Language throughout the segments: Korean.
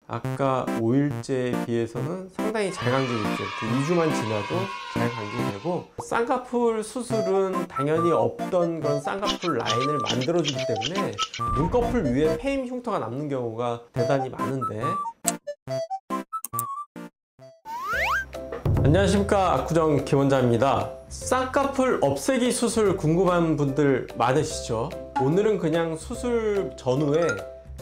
아까 5일째에 비해서는 상당히 잘 감기고 있죠. 2주만 지나도 잘 감기되고, 쌍꺼풀 수술은 당연히 없던 그런 쌍꺼풀 라인을 만들어주기 때문에 눈꺼풀 위에 페임 흉터가 남는 경우가 대단히 많은데, 안녕하십니까, 압구정 김원장입니다. 쌍꺼풀 없애기 수술 궁금한 분들 많으시죠? 오늘은 그냥 수술 전후에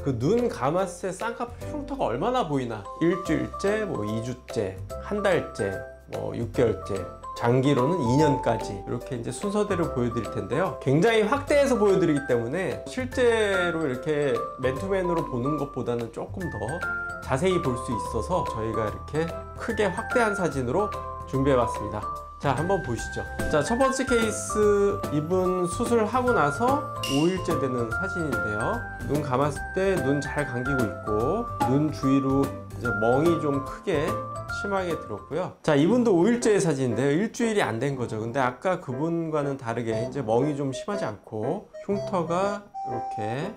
그 눈 감았을 때 쌍꺼풀 흉터가 얼마나 보이나, 일주일째, 2주째, 한 달째, 6개월째, 장기로는 2년까지 이렇게 이제 순서대로 보여드릴 텐데요. 굉장히 확대해서 보여드리기 때문에 실제로 이렇게 맨투맨으로 보는 것보다는 조금 더 자세히 볼 수 있어서 저희가 이렇게 크게 확대한 사진으로 준비해 봤습니다. 자, 한번 보시죠. 자, 첫 번째 케이스, 이분 수술하고 나서 5일째 되는 사진인데요. 눈 감았을 때 눈 잘 감기고 있고, 눈 주위로 이제 멍이 좀 크게 심하게 들었고요. 자, 이분도 5일째의 사진인데요. 일주일이 안 된 거죠. 근데 아까 그분과는 다르게 이제 멍이 좀 심하지 않고 흉터가 이렇게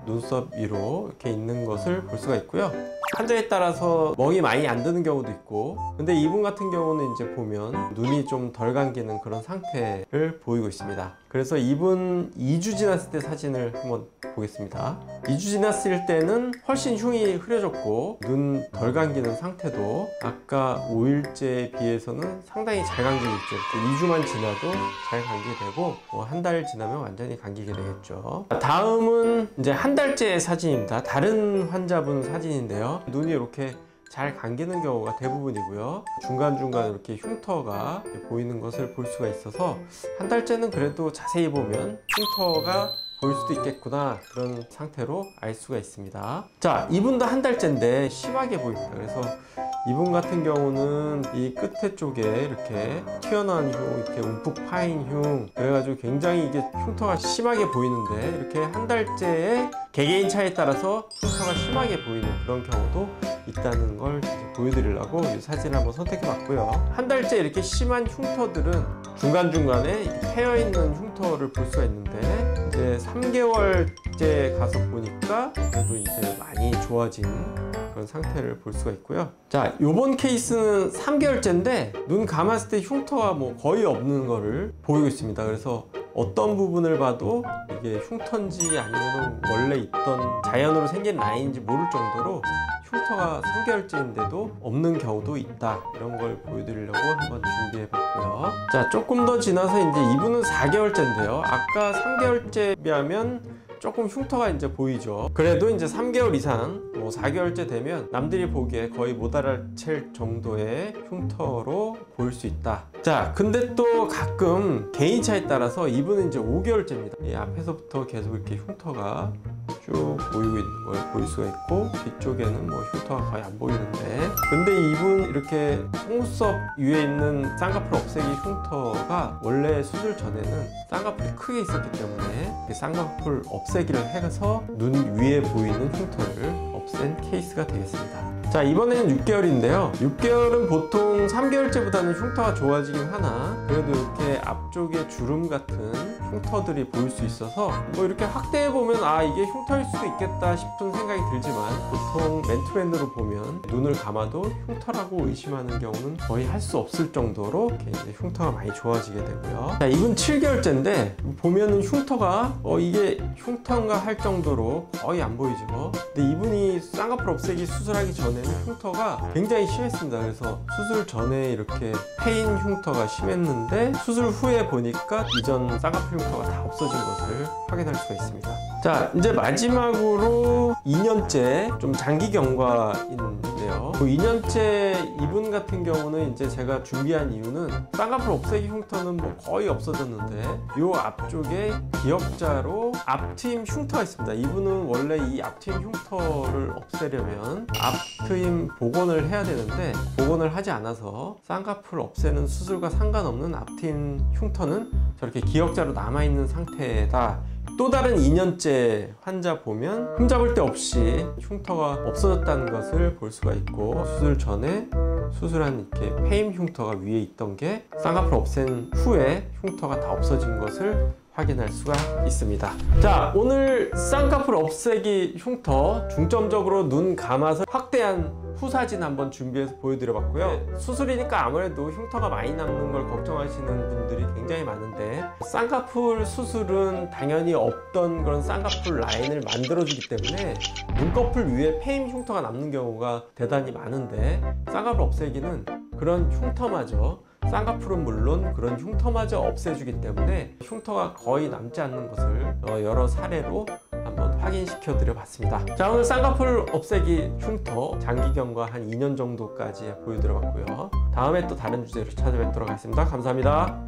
눈썹 위로 이렇게 있는 것을 볼 수가 있고요. 환자에 따라서 멍이 많이 안 드는 경우도 있고, 근데 이분 같은 경우는 이제 보면 눈이 좀 덜 감기는 그런 상태를 보이고 있습니다. 그래서 이분 2주 지났을 때 사진을 한번 보겠습니다. 2주 지났을 때는 훨씬 흉이 흐려졌고, 눈 덜 감기는 상태도 아까 5일째에 비해서는 상당히 잘 감기고 있죠. 2주만 지나도 잘 감기게 되고, 한 달 지나면 완전히 감기게 되겠죠. 다음은 이제 한 달째 사진입니다. 다른 환자분 사진인데요. 눈이 이렇게 잘 감기는 경우가 대부분이고요. 중간중간 이렇게 흉터가 보이는 것을 볼 수가 있어서 한 달째는 그래도 자세히 보면 흉터가 보일 수도 있겠구나, 그런 상태로 알 수가 있습니다. 자, 이분도 한 달째인데 심하게 보입니다. 그래서 이분 같은 경우는 이 끝에 쪽에 이렇게 튀어나온 흉, 이렇게 움푹 파인 흉, 그래가지고 굉장히 이게 흉터가 심하게 보이는데, 이렇게 한 달째에 개개인 차에 따라서 흉터가 심하게 보이는 그런 경우도 있다는 걸 보여드리려고 이 사진을 한번 선택해 봤고요. 한 달째 이렇게 심한 흉터들은 중간중간에 패여있는 흉터를 볼 수가 있는데, 이제 3개월째 가서 보니까 그래도 이제 많이 좋아진 그런 상태를 볼 수가 있고요. 자, 요번 케이스는 3개월째인데 눈 감았을 때 흉터가 거의 없는 거를 보이고 있습니다. 그래서 어떤 부분을 봐도 이게 흉터인지 아니면 원래 있던 자연으로 생긴 라인인지 모를 정도로 흉터가 3개월째인데도 없는 경우도 있다, 이런 걸 보여드리려고 한번 준비해 봤고요. 자, 조금 더 지나서 이제 이분은 4개월째인데요. 아까 3개월째에 비하면 조금 흉터가 이제 보이죠. 그래도 이제 3개월 이상, 4개월째 되면 남들이 보기에 거의 못 알아챌 정도의 흉터로 보일 수 있다. 자, 근데 또 가끔 개인차에 따라서 이분은 이제 5개월째입니다. 이 앞에서부터 계속 이렇게 흉터가 쭉 보이고 있는 걸 볼 수가 있고, 뒤쪽에는 흉터가 거의 안 보이는데, 근데 이분 이렇게 속눈썹 위에 있는 쌍꺼풀 없애기 흉터가 원래 수술 전에는 쌍꺼풀이 크게 있었기 때문에 쌍꺼풀 없애기를 해서 눈 위에 보이는 흉터를 없앤 케이스가 되겠습니다. 자, 이번에는 6개월인데요 6개월은 보통 3개월째보다는 흉터가 좋아지긴 하나, 그래도 이렇게 앞쪽에 주름 같은 흉터들이 보일 수 있어서 이렇게 확대해 보면 이게 흉터일 수도 있겠다 싶은 생각이 들지만, 보통 맨투맨으로 보면 눈을 감아도 흉터라고 의심하는 경우는 거의 할 수 없을 정도로 이렇게 이제 흉터가 많이 좋아지게 되고요. 자, 이분 7개월째인데 보면은 흉터가 이게 흉터인가 할 정도로 거의 안 보이죠. 근데 이분이 쌍꺼풀 없애기 수술하기 전에는 흉터가 굉장히 심했습니다. 그래서 수술 전에 이렇게 패인 흉터가 심했는데 수술 후에 보니까 이전 쌍꺼풀 흉터가 다 없어진 것을 확인할 수가 있습니다. 자, 이제 마지막으로 2년째 좀 장기 경과인데요. 2년째 이분 같은 경우는 이제 제가 준비한 이유는 쌍꺼풀 없애기 흉터는 거의 없어졌는데, 요 앞쪽에 기역자로 앞트임 흉터가 있습니다. 이분은 원래 이 앞트임 흉터를 없애려면 앞트임 복원을 해야 되는데 복원을 하지 않아서 쌍꺼풀 없애는 수술과 상관없는 앞트임 흉터는 저렇게 기역자로 남아있는 상태다. 또 다른 2년째 환자 보면 흠잡을 데 없이 흉터가 없어졌다는 것을 볼 수가 있고, 수술 전에 수술한 이렇게 페임 흉터가 위에 있던 게 쌍꺼풀 없앤 후에 흉터가 다 없어진 것을 확인할 수가 있습니다. 자, 오늘 쌍꺼풀 없애기 흉터 중점적으로 눈 감아서 확대한 후사진 한번 준비해서 보여드려 봤고요. 수술이니까 아무래도 흉터가 많이 남는 걸 걱정하시는 분들이 굉장히 많은데, 쌍꺼풀 수술은 당연히 없던 그런 쌍꺼풀 라인을 만들어주기 때문에 눈꺼풀 위에 폐임 흉터가 남는 경우가 대단히 많은데, 쌍꺼풀 없애기는 그런 흉터마저, 쌍꺼풀은 물론 그런 흉터마저 없애주기 때문에 흉터가 거의 남지 않는 것을 여러 사례로 한번 확인시켜 드려 봤습니다. 자, 오늘 쌍꺼풀 없애기 흉터 장기경과 한 2년 정도까지 보여드려 봤고요. 다음에 또 다른 주제로 찾아뵙도록 하겠습니다. 감사합니다.